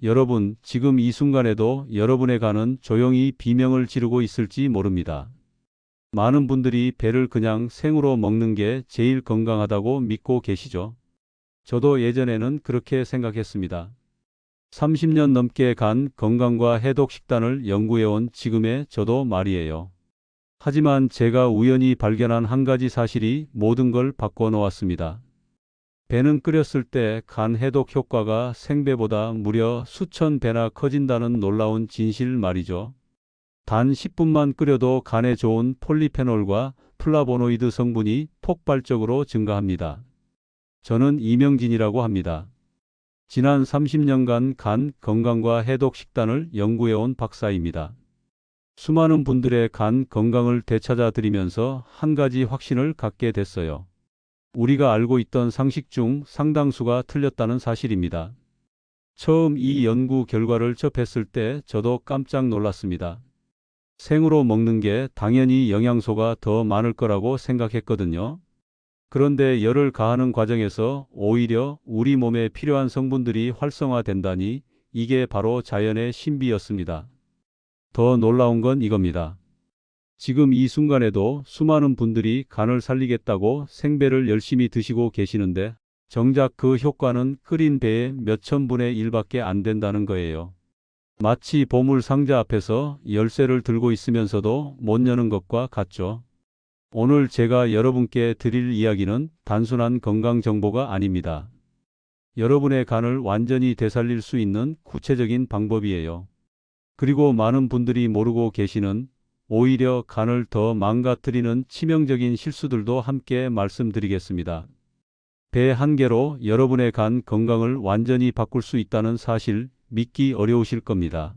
여러분, 지금 이 순간에도 여러분의 간은 조용히 비명을 지르고 있을지 모릅니다. 많은 분들이 배를 그냥 생으로 먹는 게 제일 건강하다고 믿고 계시죠? 저도 예전에는 그렇게 생각했습니다. 30년 넘게 간 건강과 해독 식단을 연구해온 지금의 저도 말이에요. 하지만 제가 우연히 발견한 한 가지 사실이 모든 걸 바꿔놓았습니다. 배는 끓였을 때 간 해독 효과가 생배보다 무려 수천 배나 커진다는 놀라운 진실 말이죠. 단 10분만 끓여도 간에 좋은 폴리페놀과 플라보노이드 성분이 폭발적으로 증가합니다. 저는 이명진이라고 합니다. 지난 30년간 간 건강과 해독 식단을 연구해온 박사입니다. 수많은 분들의 간 건강을 되찾아 드리면서 한 가지 확신을 갖게 됐어요. 우리가 알고 있던 상식 중 상당수가 틀렸다는 사실입니다. 처음 이 연구 결과를 접했을 때 저도 깜짝 놀랐습니다. 생으로 먹는 게 당연히 영양소가 더 많을 거라고 생각했거든요. 그런데 열을 가하는 과정에서 오히려 우리 몸에 필요한 성분들이 활성화된다니 이게 바로 자연의 신비였습니다. 더 놀라운 건 이겁니다. 지금 이 순간에도 수많은 분들이 간을 살리겠다고 생배를 열심히 드시고 계시는데 정작 그 효과는 끓인 배의 몇천 분의 1밖에 안 된다는 거예요. 마치 보물 상자 앞에서 열쇠를 들고 있으면서도 못 여는 것과 같죠. 오늘 제가 여러분께 드릴 이야기는 단순한 건강 정보가 아닙니다. 여러분의 간을 완전히 되살릴 수 있는 구체적인 방법이에요. 그리고 많은 분들이 모르고 계시는 오히려 간을 더 망가뜨리는 치명적인 실수들도 함께 말씀드리겠습니다. 배 한 개로 여러분의 간 건강을 완전히 바꿀 수 있다는 사실 믿기 어려우실 겁니다.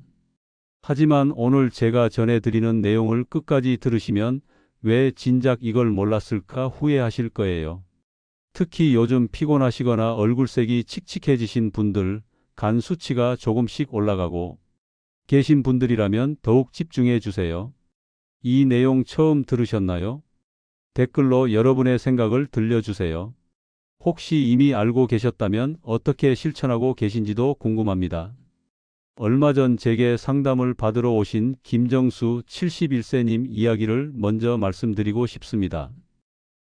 하지만 오늘 제가 전해드리는 내용을 끝까지 들으시면 왜 진작 이걸 몰랐을까 후회하실 거예요. 특히 요즘 피곤하시거나 얼굴색이 칙칙해지신 분들, 간 수치가 조금씩 올라가고 계신 분들이라면 더욱 집중해 주세요. 이 내용 처음 들으셨나요? 댓글로 여러분의 생각을 들려주세요. 혹시 이미 알고 계셨다면 어떻게 실천하고 계신지도 궁금합니다. 얼마 전 제게 상담을 받으러 오신 김정수 71세님 이야기를 먼저 말씀드리고 싶습니다.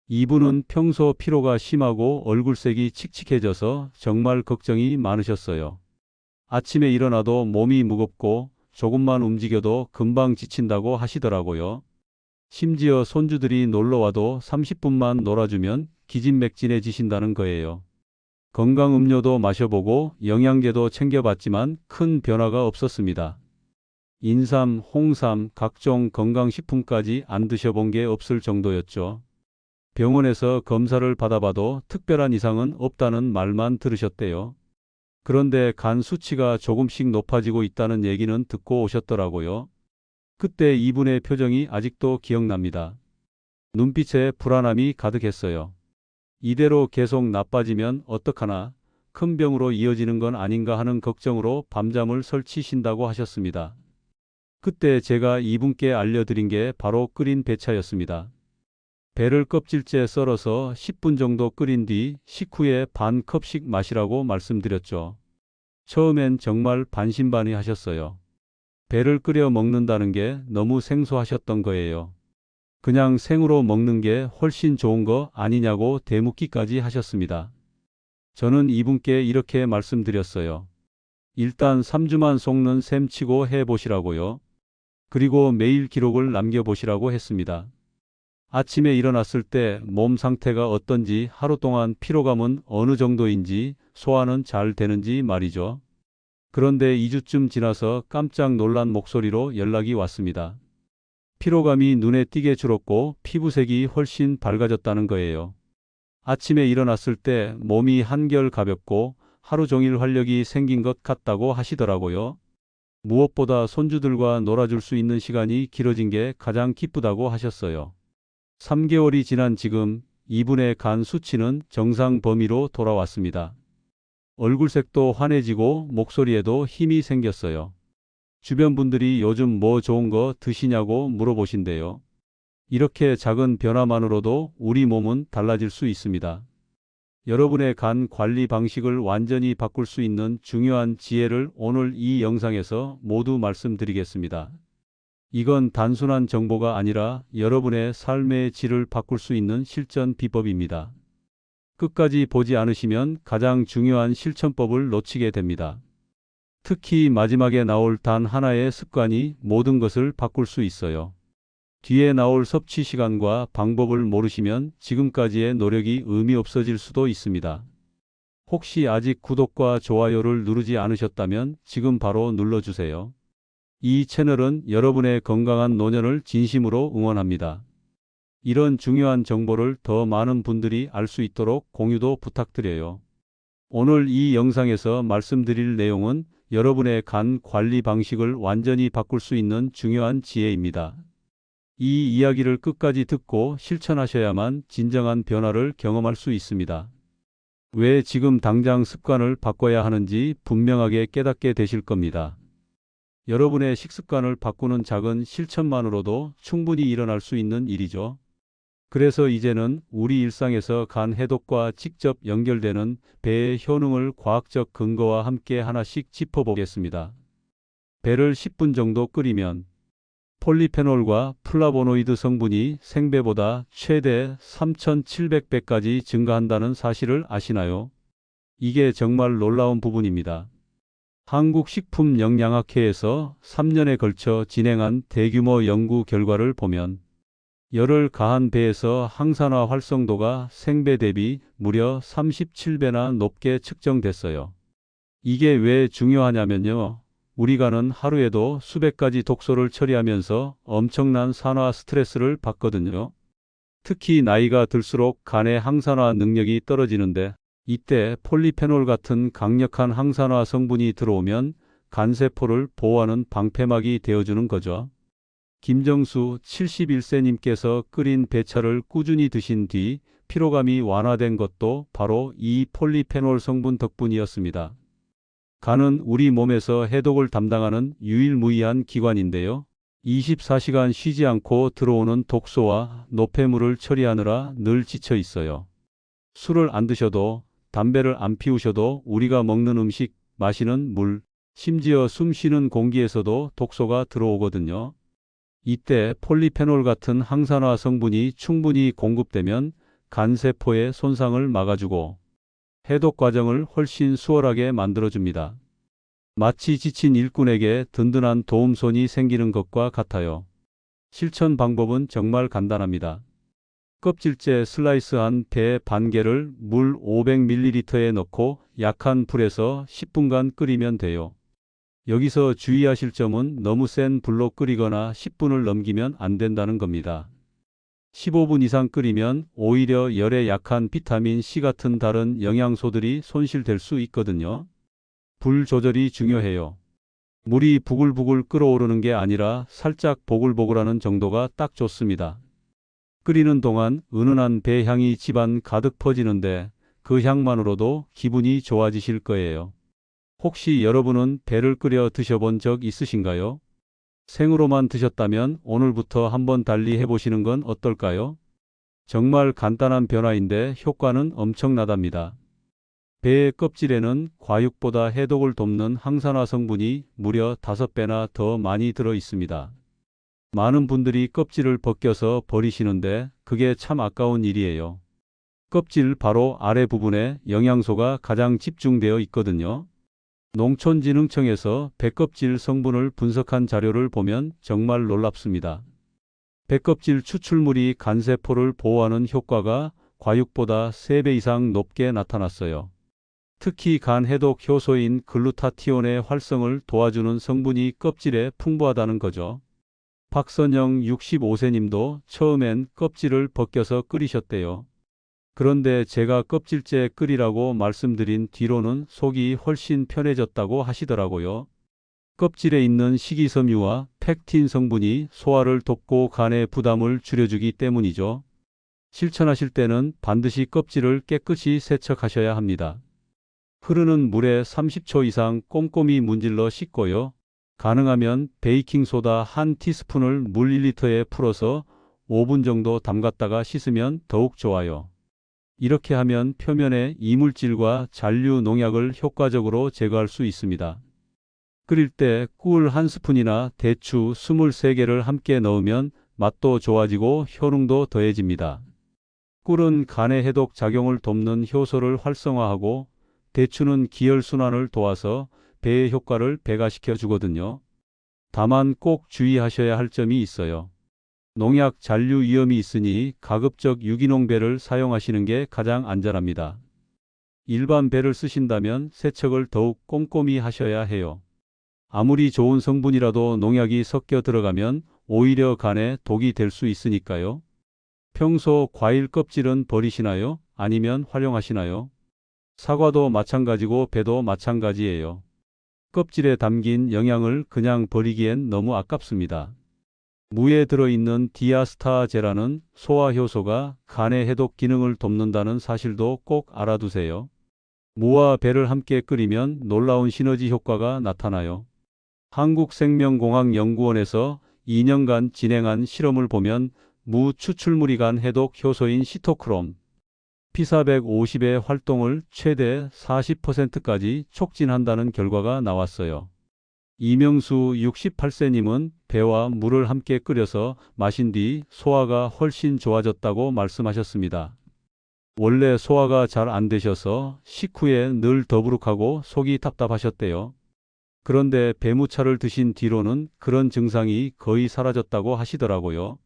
이분은 평소 피로가 심하고 얼굴색이 칙칙해져서 정말 걱정이 많으셨어요. 아침에 일어나도 몸이 무겁고 조금만 움직여도 금방 지친다고 하시더라고요. 심지어 손주들이 놀러와도 30분만 놀아주면 기진맥진해지신다는 거예요. 건강 음료도 마셔보고 영양제도 챙겨봤지만 큰 변화가 없었습니다. 인삼, 홍삼, 각종 건강식품까지 안 드셔본 게 없을 정도였죠. 병원에서 검사를 받아봐도 특별한 이상은 없다는 말만 들으셨대요. 그런데 간 수치가 조금씩 높아지고 있다는 얘기는 듣고 오셨더라고요. 그때 이분의 표정이 아직도 기억납니다. 눈빛에 불안함이 가득했어요. 이대로 계속 나빠지면 어떡하나, 큰 병으로 이어지는 건 아닌가 하는 걱정으로 밤잠을 설치신다고 하셨습니다. 그때 제가 이분께 알려드린 게 바로 끓인 배차였습니다. 배를 껍질째 썰어서 10분 정도 끓인 뒤 식후에 반 컵씩 마시라고 말씀드렸죠. 처음엔 정말 반신반의하셨어요. 배를 끓여 먹는다는 게 너무 생소하셨던 거예요. 그냥 생으로 먹는 게 훨씬 좋은 거 아니냐고 대묻기까지 하셨습니다. 저는 이분께 이렇게 말씀드렸어요. 일단 3주만 속는 셈 치고 해보시라고요. 그리고 매일 기록을 남겨보시라고 했습니다. 아침에 일어났을 때 몸 상태가 어떤지, 하루 동안 피로감은 어느 정도인지, 소화는 잘 되는지 말이죠. 그런데 2주쯤 지나서 깜짝 놀란 목소리로 연락이 왔습니다. 피로감이 눈에 띄게 줄었고 피부색이 훨씬 밝아졌다는 거예요. 아침에 일어났을 때 몸이 한결 가볍고 하루 종일 활력이 생긴 것 같다고 하시더라고요. 무엇보다 손주들과 놀아줄 수 있는 시간이 길어진 게 가장 기쁘다고 하셨어요. 3개월이 지난 지금 이분의 간 수치는 정상 범위로 돌아왔습니다. 얼굴색도 환해지고 목소리에도 힘이 생겼어요. 주변 분들이 요즘 뭐 좋은 거 드시냐고 물어보신대요. 이렇게 작은 변화만으로도 우리 몸은 달라질 수 있습니다. 여러분의 간 관리 방식을 완전히 바꿀 수 있는 중요한 지혜를 오늘 이 영상에서 모두 말씀드리겠습니다. 이건 단순한 정보가 아니라 여러분의 삶의 질을 바꿀 수 있는 실전 비법입니다. 끝까지 보지 않으시면 가장 중요한 실천법을 놓치게 됩니다. 특히 마지막에 나올 단 하나의 습관이 모든 것을 바꿀 수 있어요. 뒤에 나올 섭취 시간과 방법을 모르시면 지금까지의 노력이 의미 없어질 수도 있습니다. 혹시 아직 구독과 좋아요를 누르지 않으셨다면 지금 바로 눌러주세요. 이 채널은 여러분의 건강한 노년을 진심으로 응원합니다. 이런 중요한 정보를 더 많은 분들이 알 수 있도록 공유도 부탁드려요. 오늘 이 영상에서 말씀드릴 내용은 여러분의 간 관리 방식을 완전히 바꿀 수 있는 중요한 지혜입니다. 이 이야기를 끝까지 듣고 실천하셔야만 진정한 변화를 경험할 수 있습니다. 왜 지금 당장 습관을 바꿔야 하는지 분명하게 깨닫게 되실 겁니다. 여러분의 식습관을 바꾸는 작은 실천만으로도 충분히 일어날 수 있는 일이죠. 그래서 이제는 우리 일상에서 간 해독과 직접 연결되는 배의 효능을 과학적 근거와 함께 하나씩 짚어보겠습니다. 배를 10분 정도 끓이면 폴리페놀과 플라보노이드 성분이 생배보다 최대 3,700배까지 증가한다는 사실을 아시나요? 이게 정말 놀라운 부분입니다. 한국식품영양학회에서 3년에 걸쳐 진행한 대규모 연구 결과를 보면 열을 가한 배에서 항산화 활성도가 생배 대비 무려 37배나 높게 측정됐어요. 이게 왜 중요하냐면요. 우리 간은 하루에도 수백 가지 독소를 처리하면서 엄청난 산화 스트레스를 받거든요. 특히 나이가 들수록 간의 항산화 능력이 떨어지는데 이때 폴리페놀 같은 강력한 항산화 성분이 들어오면 간세포를 보호하는 방패막이 되어주는 거죠. 김정수 71세님께서 끓인 배차를 꾸준히 드신 뒤 피로감이 완화된 것도 바로 이 폴리페놀 성분 덕분이었습니다. 간은 우리 몸에서 해독을 담당하는 유일무이한 기관인데요. 24시간 쉬지 않고 들어오는 독소와 노폐물을 처리하느라 늘 지쳐 있어요. 술을 안 드셔도, 담배를 안 피우셔도 우리가 먹는 음식, 마시는 물, 심지어 숨 쉬는 공기에서도 독소가 들어오거든요. 이때 폴리페놀 같은 항산화 성분이 충분히 공급되면 간세포의 손상을 막아주고 해독 과정을 훨씬 수월하게 만들어줍니다. 마치 지친 일꾼에게 든든한 도움손이 생기는 것과 같아요. 실천 방법은 정말 간단합니다. 껍질째 슬라이스한 배 반 개를 물 500ml에 넣고 약한 불에서 10분간 끓이면 돼요. 여기서 주의하실 점은 너무 센 불로 끓이거나 10분을 넘기면 안 된다는 겁니다. 15분 이상 끓이면 오히려 열에 약한 비타민 C 같은 다른 영양소들이 손실될 수 있거든요. 불 조절이 중요해요. 물이 부글부글 끓어오르는 게 아니라 살짝 보글보글하는 정도가 딱 좋습니다. 끓이는 동안 은은한 배 향이 집안 가득 퍼지는데 그 향만으로도 기분이 좋아지실 거예요. 혹시 여러분은 배를 끓여 드셔본 적 있으신가요? 생으로만 드셨다면 오늘부터 한번 달리 해보시는 건 어떨까요? 정말 간단한 변화인데 효과는 엄청나답니다. 배의 껍질에는 과육보다 해독을 돕는 항산화 성분이 무려 5배나 더 많이 들어 있습니다. 많은 분들이 껍질을 벗겨서 버리시는데 그게 참 아까운 일이에요. 껍질 바로 아래 부분에 영양소가 가장 집중되어 있거든요. 농촌진흥청에서 배껍질 성분을 분석한 자료를 보면 정말 놀랍습니다. 배껍질 추출물이 간세포를 보호하는 효과가 과육보다 3배 이상 높게 나타났어요. 특히 간 해독 효소인 글루타티온의 활성을 도와주는 성분이 껍질에 풍부하다는 거죠. 박선영 65세님도 처음엔 껍질을 벗겨서 끓이셨대요. 그런데 제가 껍질째 끓이라고 말씀드린 뒤로는 속이 훨씬 편해졌다고 하시더라고요. 껍질에 있는 식이섬유와 팩틴 성분이 소화를 돕고 간의 부담을 줄여주기 때문이죠. 실천하실 때는 반드시 껍질을 깨끗이 세척하셔야 합니다. 흐르는 물에 30초 이상 꼼꼼히 문질러 씻고요. 가능하면 베이킹소다 1티스푼을 물 1리터에 풀어서 5분 정도 담갔다가 씻으면 더욱 좋아요. 이렇게 하면 표면의 이물질과 잔류 농약을 효과적으로 제거할 수 있습니다. 끓일 때 꿀 1스푼이나 대추 23개를 함께 넣으면 맛도 좋아지고 효능도 더해집니다. 꿀은 간의 해독 작용을 돕는 효소를 활성화하고 대추는 기혈순환을 도와서 배의 효과를 배가시켜 주거든요. 다만 꼭 주의하셔야 할 점이 있어요. 농약 잔류 위험이 있으니 가급적 유기농 배를 사용하시는 게 가장 안전합니다. 일반 배를 쓰신다면 세척을 더욱 꼼꼼히 하셔야 해요. 아무리 좋은 성분이라도 농약이 섞여 들어가면 오히려 간에 독이 될 수 있으니까요. 평소 과일 껍질은 버리시나요? 아니면 활용하시나요? 사과도 마찬가지고 배도 마찬가지예요. 껍질에 담긴 영양을 그냥 버리기엔 너무 아깝습니다. 무에 들어있는 디아스타제라는 소화효소가 간의 해독 기능을 돕는다는 사실도 꼭 알아두세요. 무와 배를 함께 끓이면 놀라운 시너지 효과가 나타나요. 한국생명공학연구원에서 2년간 진행한 실험을 보면 무 추출물이 간 해독 효소인 시토크롬, P450의 활동을 최대 40%까지 촉진한다는 결과가 나왔어요. 이명수 68세님은 배와 물을 함께 끓여서 마신 뒤 소화가 훨씬 좋아졌다고 말씀하셨습니다. 원래 소화가 잘 안 되셔서 식후에 늘 더부룩하고 속이 답답하셨대요. 그런데 배무차를 드신 뒤로는 그런 증상이 거의 사라졌다고 하시더라고요.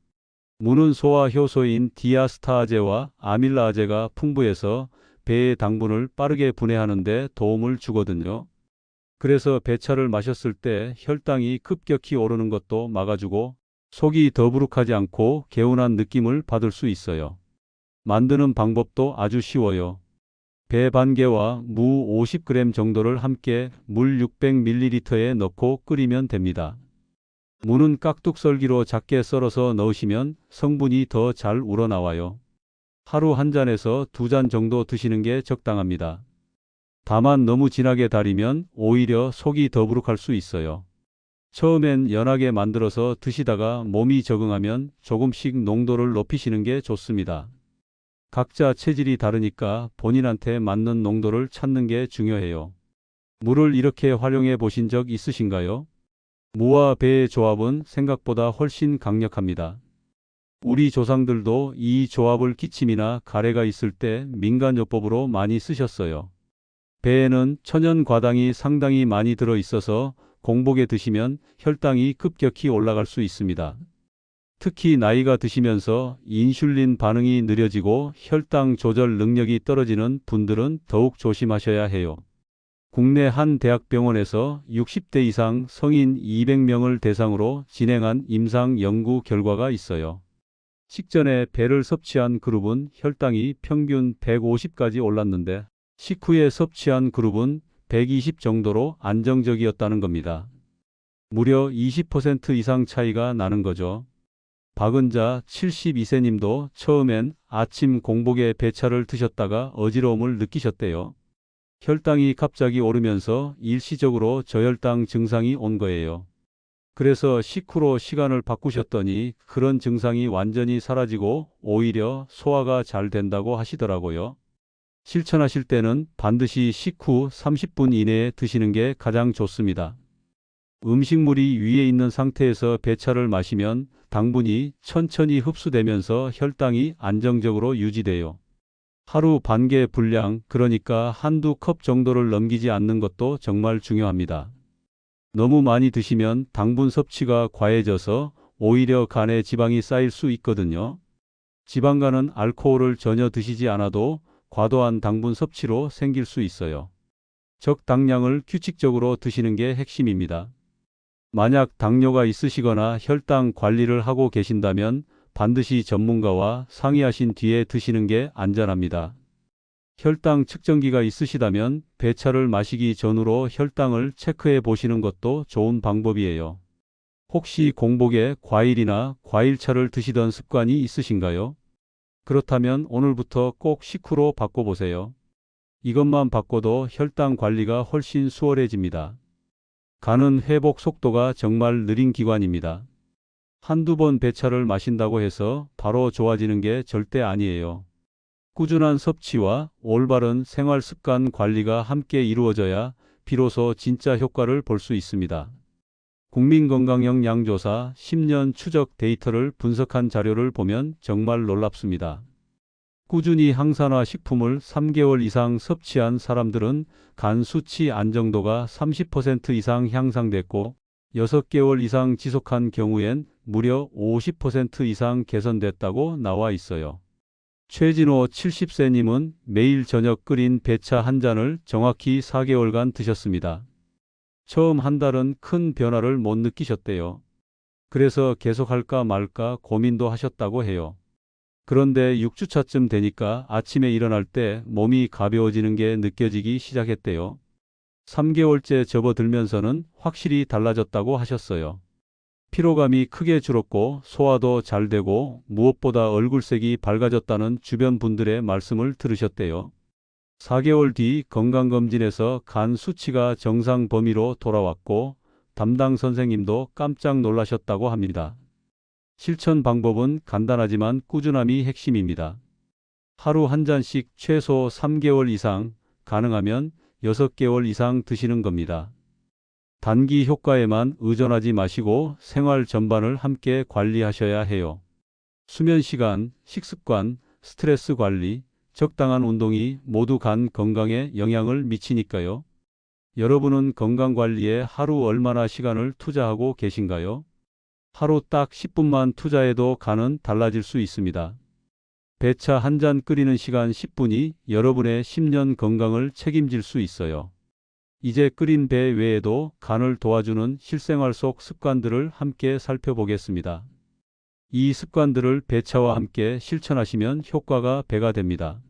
무는 소화 효소인 디아스타아제와 아밀라아제가 풍부해서 배의 당분을 빠르게 분해하는 데 도움을 주거든요. 그래서 배차를 마셨을 때 혈당이 급격히 오르는 것도 막아주고 속이 더부룩하지 않고 개운한 느낌을 받을 수 있어요. 만드는 방법도 아주 쉬워요. 배 반 개와 무 50g 정도를 함께 물 600ml에 넣고 끓이면 됩니다. 무는 깍둑썰기로 작게 썰어서 넣으시면 성분이 더 잘 우러나와요. 하루 한 잔에서 2잔 정도 드시는 게 적당합니다. 다만 너무 진하게 달이면 오히려 속이 더부룩할 수 있어요. 처음엔 연하게 만들어서 드시다가 몸이 적응하면 조금씩 농도를 높이시는 게 좋습니다. 각자 체질이 다르니까 본인한테 맞는 농도를 찾는 게 중요해요. 물을 이렇게 활용해 보신 적 있으신가요? 무와 배의 조합은 생각보다 훨씬 강력합니다. 우리 조상들도 이 조합을 기침이나 가래가 있을 때 민간요법으로 많이 쓰셨어요. 배에는 천연과당이 상당히 많이 들어 있어서 공복에 드시면 혈당이 급격히 올라갈 수 있습니다. 특히 나이가 드시면서 인슐린 반응이 느려지고 혈당 조절 능력이 떨어지는 분들은 더욱 조심하셔야 해요. 국내 한 대학병원에서 60대 이상 성인 200명을 대상으로 진행한 임상 연구 결과가 있어요. 식전에 배를 섭취한 그룹은 혈당이 평균 150까지 올랐는데 식후에 섭취한 그룹은 120 정도로 안정적이었다는 겁니다. 무려 20% 이상 차이가 나는 거죠. 박은자 72세님도 처음엔 아침 공복에 배차를 드셨다가 어지러움을 느끼셨대요. 혈당이 갑자기 오르면서 일시적으로 저혈당 증상이 온 거예요. 그래서 식후로 시간을 바꾸셨더니 그런 증상이 완전히 사라지고 오히려 소화가 잘 된다고 하시더라고요. 실천하실 때는 반드시 식후 30분 이내에 드시는 게 가장 좋습니다. 음식물이 위에 있는 상태에서 배차를 마시면 당분이 천천히 흡수되면서 혈당이 안정적으로 유지돼요. 하루 반개 분량, 그러니까 한두 컵 정도를 넘기지 않는 것도 정말 중요합니다. 너무 많이 드시면 당분 섭취가 과해져서 오히려 간에 지방이 쌓일 수 있거든요. 지방간은 알코올을 전혀 드시지 않아도 과도한 당분 섭취로 생길 수 있어요. 적당량을 규칙적으로 드시는 게 핵심입니다. 만약 당뇨가 있으시거나 혈당 관리를 하고 계신다면 반드시 전문가와 상의하신 뒤에 드시는 게 안전합니다. 혈당 측정기가 있으시다면 배차를 마시기 전후로 혈당을 체크해 보시는 것도 좋은 방법이에요. 혹시 공복에 과일이나 과일차를 드시던 습관이 있으신가요? 그렇다면 오늘부터 꼭 식후로 바꿔보세요. 이것만 바꿔도 혈당 관리가 훨씬 수월해집니다. 간은 회복 속도가 정말 느린 기관입니다. 한두 번 배차를 마신다고 해서 바로 좋아지는 게 절대 아니에요. 꾸준한 섭취와 올바른 생활 습관 관리가 함께 이루어져야 비로소 진짜 효과를 볼 수 있습니다. 국민건강영양조사 10년 추적 데이터를 분석한 자료를 보면 정말 놀랍습니다. 꾸준히 항산화 식품을 3개월 이상 섭취한 사람들은 간 수치 안정도가 30% 이상 향상됐고 6개월 이상 지속한 경우엔 무려 50% 이상 개선됐다고 나와 있어요. 최진호 70세님은 매일 저녁 끓인 배차 한 잔을 정확히 4개월간 드셨습니다. 처음 한 달은 큰 변화를 못 느끼셨대요. 그래서 계속할까 말까 고민도 하셨다고 해요. 그런데 6주차쯤 되니까 아침에 일어날 때 몸이 가벼워지는 게 느껴지기 시작했대요. 3개월째 접어들면서는 확실히 달라졌다고 하셨어요. 피로감이 크게 줄었고 소화도 잘 되고 무엇보다 얼굴색이 밝아졌다는 주변 분들의 말씀을 들으셨대요. 4개월 뒤 건강검진에서 간 수치가 정상 범위로 돌아왔고 담당 선생님도 깜짝 놀라셨다고 합니다. 실천 방법은 간단하지만 꾸준함이 핵심입니다. 하루 한 잔씩 최소 3개월 이상, 가능하면 6개월 이상 드시는 겁니다. 단기 효과에만 의존하지 마시고 생활 전반을 함께 관리하셔야 해요. 수면 시간, 식습관, 스트레스 관리, 적당한 운동이 모두 간 건강에 영향을 미치니까요. 여러분은 건강 관리에 하루 얼마나 시간을 투자하고 계신가요? 하루 딱 10분만 투자해도 간은 달라질 수 있습니다. 배차 한 잔 끓이는 시간 10분이 여러분의 10년 건강을 책임질 수 있어요. 이제 끓인 배 외에도 간을 도와주는 실생활 속 습관들을 함께 살펴보겠습니다. 이 습관들을 배차와 함께 실천하시면 효과가 배가 됩니다.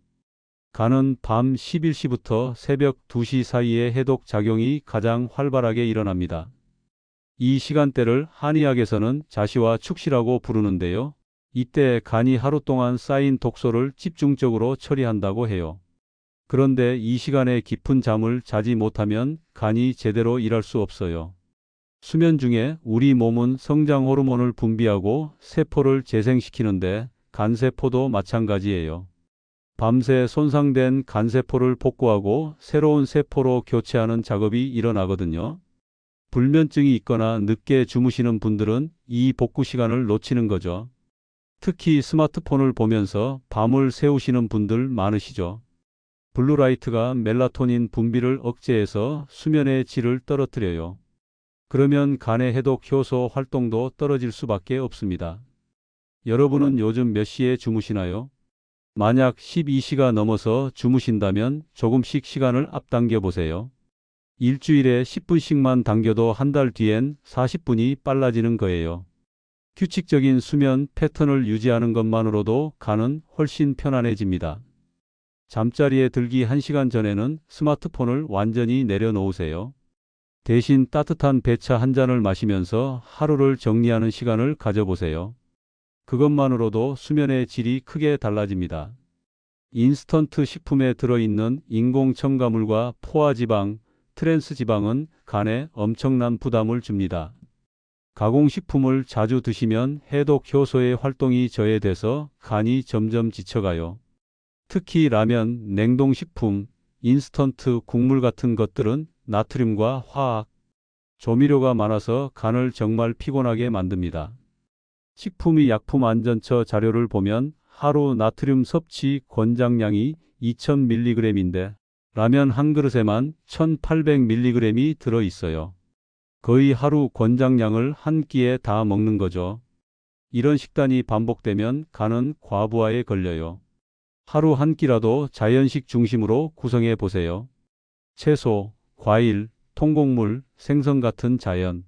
간은 밤 11시부터 새벽 2시 사이에 해독 작용이 가장 활발하게 일어납니다. 이 시간대를 한의학에서는 자시와 축시라고 부르는데요. 이때 간이 하루 동안 쌓인 독소를 집중적으로 처리한다고 해요. 그런데 이 시간에 깊은 잠을 자지 못하면 간이 제대로 일할 수 없어요. 수면 중에 우리 몸은 성장 호르몬을 분비하고 세포를 재생시키는데 간세포도 마찬가지예요. 밤새 손상된 간세포를 복구하고 새로운 세포로 교체하는 작업이 일어나거든요. 불면증이 있거나 늦게 주무시는 분들은 이 복구 시간을 놓치는 거죠. 특히 스마트폰을 보면서 밤을 새우시는 분들 많으시죠. 블루라이트가 멜라토닌 분비를 억제해서 수면의 질을 떨어뜨려요. 그러면 간의 해독 효소 활동도 떨어질 수밖에 없습니다. 여러분은 요즘 몇 시에 주무시나요? 만약 12시가 넘어서 주무신다면 조금씩 시간을 앞당겨 보세요. 일주일에 10분씩만 당겨도 한 달 뒤엔 40분이 빨라지는 거예요. 규칙적인 수면 패턴을 유지하는 것만으로도 간은 훨씬 편안해집니다. 잠자리에 들기 1시간 전에는 스마트폰을 완전히 내려놓으세요. 대신 따뜻한 배차 한 잔을 마시면서 하루를 정리하는 시간을 가져보세요. 그것만으로도 수면의 질이 크게 달라집니다. 인스턴트 식품에 들어있는 인공 첨가물과 포화지방, 트랜스지방은 간에 엄청난 부담을 줍니다. 가공식품을 자주 드시면 해독 효소의 활동이 저해돼서 간이 점점 지쳐가요. 특히 라면, 냉동식품, 인스턴트 국물 같은 것들은 나트륨과 화학, 조미료가 많아서 간을 정말 피곤하게 만듭니다. 식품의 약품안전처 자료를 보면 하루 나트륨 섭취 권장량이 2000mg인데 라면 한 그릇에만 1800mg이 들어있어요. 거의 하루 권장량을 한 끼에 다 먹는 거죠. 이런 식단이 반복되면 간은 과부하에 걸려요. 하루 한 끼라도 자연식 중심으로 구성해 보세요. 채소, 과일, 통곡물, 생선 같은 자연.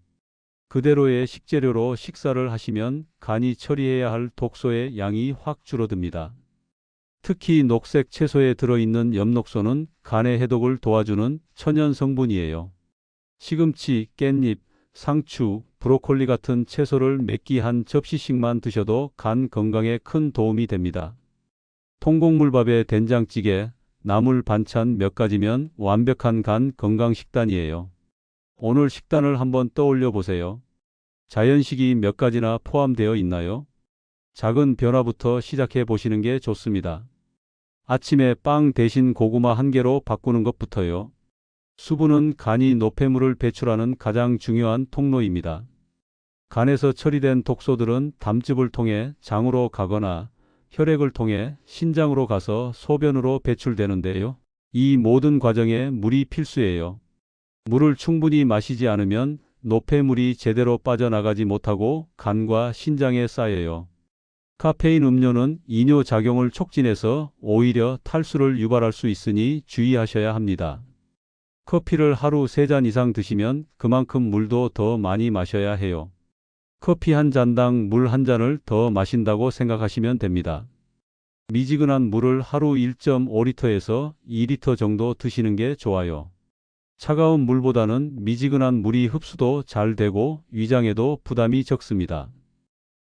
그대로의 식재료로 식사를 하시면 간이 처리해야 할 독소의 양이 확 줄어듭니다. 특히 녹색 채소에 들어있는 엽록소는 간의 해독을 도와주는 천연 성분이에요. 시금치, 깻잎, 상추, 브로콜리 같은 채소를 몇 끼 한 접시씩만 드셔도 간 건강에 큰 도움이 됩니다. 통곡물밥에 된장찌개, 나물 반찬 몇 가지면 완벽한 간 건강 식단이에요. 오늘 식단을 한번 떠올려 보세요. 자연식이 몇 가지나 포함되어 있나요? 작은 변화부터 시작해 보시는 게 좋습니다. 아침에 빵 대신 고구마 한 개로 바꾸는 것부터요. 수분은 간이 노폐물을 배출하는 가장 중요한 통로입니다. 간에서 처리된 독소들은 담즙을 통해 장으로 가거나 혈액을 통해 신장으로 가서 소변으로 배출되는데요. 이 모든 과정에 물이 필수예요. 물을 충분히 마시지 않으면 노폐물이 제대로 빠져나가지 못하고 간과 신장에 쌓여요. 카페인 음료는 이뇨 작용을 촉진해서 오히려 탈수를 유발할 수 있으니 주의하셔야 합니다. 커피를 하루 3잔 이상 드시면 그만큼 물도 더 많이 마셔야 해요. 커피 한 잔당 물 한 잔을 더 마신다고 생각하시면 됩니다. 미지근한 물을 하루 1.5리터에서 2리터 정도 드시는 게 좋아요. 차가운 물보다는 미지근한 물이 흡수도 잘 되고 위장에도 부담이 적습니다.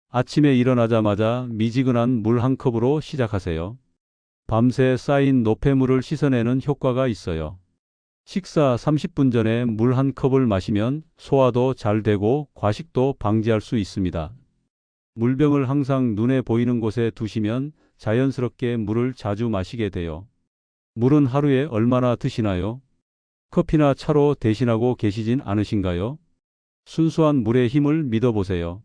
아침에 일어나자마자 미지근한 물 한 컵으로 시작하세요. 밤새 쌓인 노폐물을 씻어내는 효과가 있어요. 식사 30분 전에 물 한 컵을 마시면 소화도 잘 되고 과식도 방지할 수 있습니다. 물병을 항상 눈에 보이는 곳에 두시면 자연스럽게 물을 자주 마시게 돼요. 물은 하루에 얼마나 드시나요? 커피나 차로 대신하고 계시진 않으신가요? 순수한 물의 힘을 믿어보세요.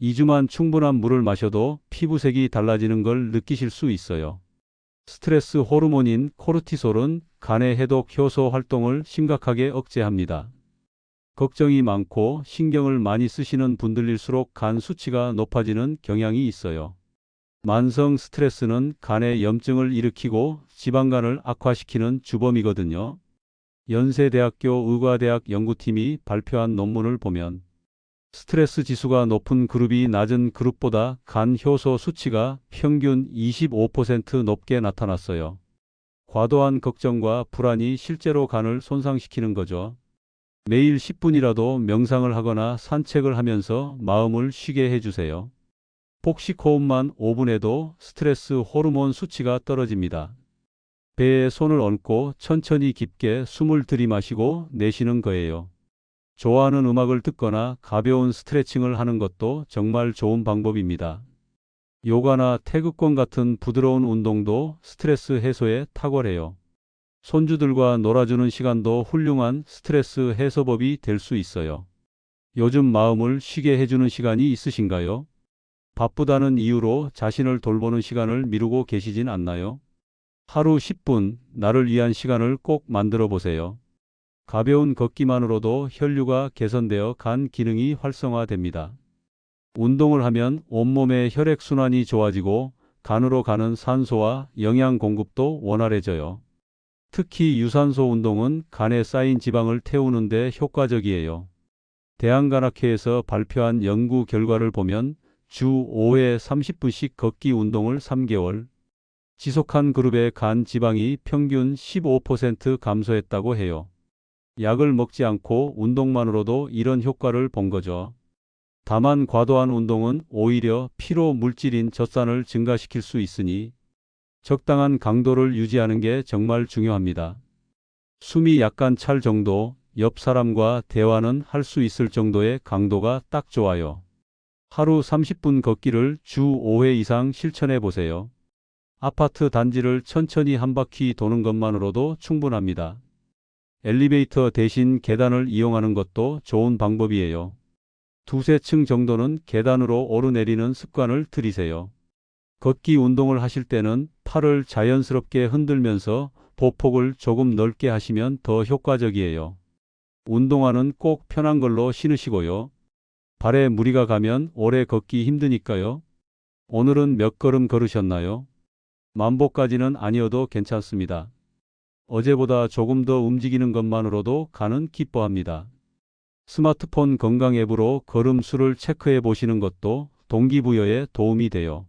2주만 충분한 물을 마셔도 피부색이 달라지는 걸 느끼실 수 있어요. 스트레스 호르몬인 코르티솔은 간의 해독 효소 활동을 심각하게 억제합니다. 걱정이 많고 신경을 많이 쓰시는 분들일수록 간 수치가 높아지는 경향이 있어요. 만성 스트레스는 간에 염증을 일으키고 지방간을 악화시키는 주범이거든요. 연세대학교 의과대학 연구팀이 발표한 논문을 보면 스트레스 지수가 높은 그룹이 낮은 그룹보다 간 효소 수치가 평균 25% 높게 나타났어요. 과도한 걱정과 불안이 실제로 간을 손상시키는 거죠. 매일 10분이라도 명상을 하거나 산책을 하면서 마음을 쉬게 해주세요. 복식 호흡만 5분에도 스트레스 호르몬 수치가 떨어집니다. 배에 손을 얹고 천천히 깊게 숨을 들이마시고 내쉬는 거예요. 좋아하는 음악을 듣거나 가벼운 스트레칭을 하는 것도 정말 좋은 방법입니다. 요가나 태극권 같은 부드러운 운동도 스트레스 해소에 탁월해요. 손주들과 놀아주는 시간도 훌륭한 스트레스 해소법이 될 수 있어요. 요즘 마음을 쉬게 해주는 시간이 있으신가요? 바쁘다는 이유로 자신을 돌보는 시간을 미루고 계시진 않나요? 하루 10분 나를 위한 시간을 꼭 만들어 보세요. 가벼운 걷기만으로도 혈류가 개선되어 간 기능이 활성화됩니다. 운동을 하면 온몸의 혈액순환이 좋아지고 간으로 가는 산소와 영양 공급도 원활해져요. 특히 유산소 운동은 간에 쌓인 지방을 태우는 데 효과적이에요. 대한간학회에서 발표한 연구 결과를 보면 주 5회 30분씩 걷기 운동을 3개월 지속한 그룹의 간 지방이 평균 15% 감소했다고 해요. 약을 먹지 않고 운동만으로도 이런 효과를 본 거죠. 다만 과도한 운동은 오히려 피로 물질인 젖산을 증가시킬 수 있으니 적당한 강도를 유지하는 게 정말 중요합니다. 숨이 약간 찰 정도, 옆 사람과 대화는 할 수 있을 정도의 강도가 딱 좋아요. 하루 30분 걷기를 주 5회 이상 실천해 보세요. 아파트 단지를 천천히 한 바퀴 도는 것만으로도 충분합니다. 엘리베이터 대신 계단을 이용하는 것도 좋은 방법이에요. 2~3층 정도는 계단으로 오르내리는 습관을 들이세요. 걷기 운동을 하실 때는 팔을 자연스럽게 흔들면서 보폭을 조금 넓게 하시면 더 효과적이에요. 운동화는 꼭 편한 걸로 신으시고요. 발에 무리가 가면 오래 걷기 힘드니까요. 오늘은 몇 걸음 걸으셨나요? 만보까지는 아니어도 괜찮습니다. 어제보다 조금 더 움직이는 것만으로도 간은 기뻐합니다. 스마트폰 건강 앱으로 걸음 수를 체크해 보시는 것도 동기부여에 도움이 돼요.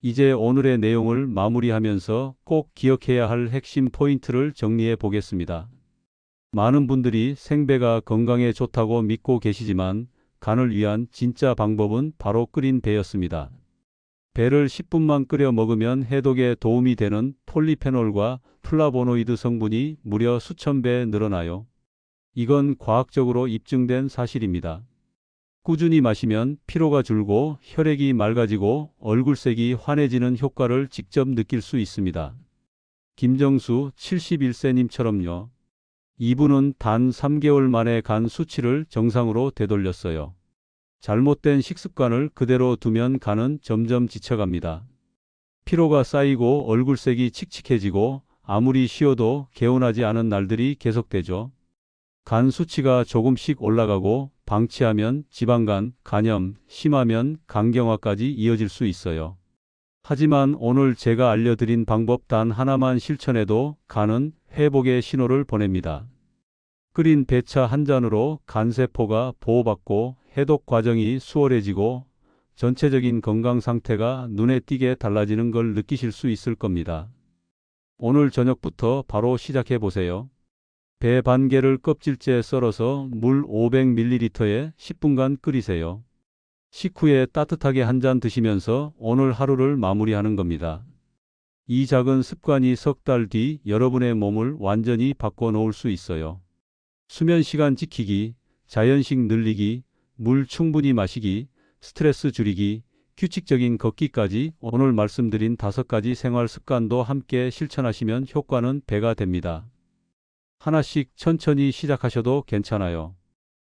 이제 오늘의 내용을 마무리하면서 꼭 기억해야 할 핵심 포인트를 정리해 보겠습니다. 많은 분들이 생배가 건강에 좋다고 믿고 계시지만 간을 위한 진짜 방법은 바로 끓인 배였습니다. 배를 10분만 끓여 먹으면 해독에 도움이 되는 폴리페놀과 플라보노이드 성분이 무려 수천 배 늘어나요. 이건 과학적으로 입증된 사실입니다. 꾸준히 마시면 피로가 줄고 혈액이 맑아지고 얼굴색이 환해지는 효과를 직접 느낄 수 있습니다. 김정수 71세님처럼요. 이분은 단 3개월 만에 간 수치를 정상으로 되돌렸어요. 잘못된 식습관을 그대로 두면 간은 점점 지쳐갑니다. 피로가 쌓이고 얼굴색이 칙칙해지고 아무리 쉬어도 개운하지 않은 날들이 계속되죠. 간 수치가 조금씩 올라가고 방치하면 지방간, 간염, 심하면 간경화까지 이어질 수 있어요. 하지만 오늘 제가 알려드린 방법 단 하나만 실천해도 간은 회복의 신호를 보냅니다. 끓인 배차 한 잔으로 간세포가 보호받고 해독 과정이 수월해지고 전체적인 건강 상태가 눈에 띄게 달라지는 걸 느끼실 수 있을 겁니다. 오늘 저녁부터 바로 시작해 보세요. 배 반 개를 껍질째 썰어서 물 500ml에 10분간 끓이세요. 식후에 따뜻하게 한 잔 드시면서 오늘 하루를 마무리하는 겁니다. 이 작은 습관이 석 달 뒤 여러분의 몸을 완전히 바꿔 놓을 수 있어요. 수면 시간 지키기, 자연식 늘리기, 물 충분히 마시기, 스트레스 줄이기, 규칙적인 걷기까지 오늘 말씀드린 5가지 생활 습관도 함께 실천하시면 효과는 배가 됩니다. 하나씩 천천히 시작하셔도 괜찮아요.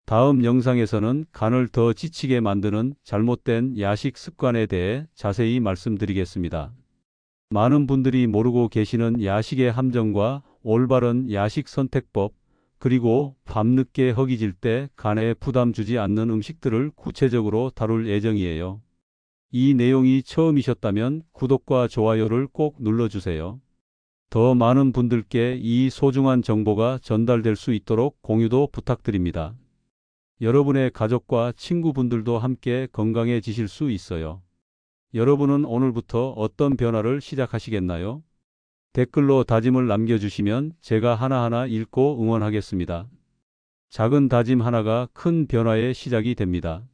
다음 영상에서는 간을 더 지치게 만드는 잘못된 야식 습관에 대해 자세히 말씀드리겠습니다. 많은 분들이 모르고 계시는 야식의 함정과 올바른 야식 선택법, 그리고 밤늦게 허기질 때 간에 부담 주지 않는 음식들을 구체적으로 다룰 예정이에요. 이 내용이 처음이셨다면 구독과 좋아요를 꼭 눌러주세요. 더 많은 분들께 이 소중한 정보가 전달될 수 있도록 공유도 부탁드립니다. 여러분의 가족과 친구분들도 함께 건강해지실 수 있어요. 여러분은 오늘부터 어떤 변화를 시작하시겠나요? 댓글로 다짐을 남겨주시면 제가 하나하나 읽고 응원하겠습니다. 작은 다짐 하나가 큰 변화의 시작이 됩니다.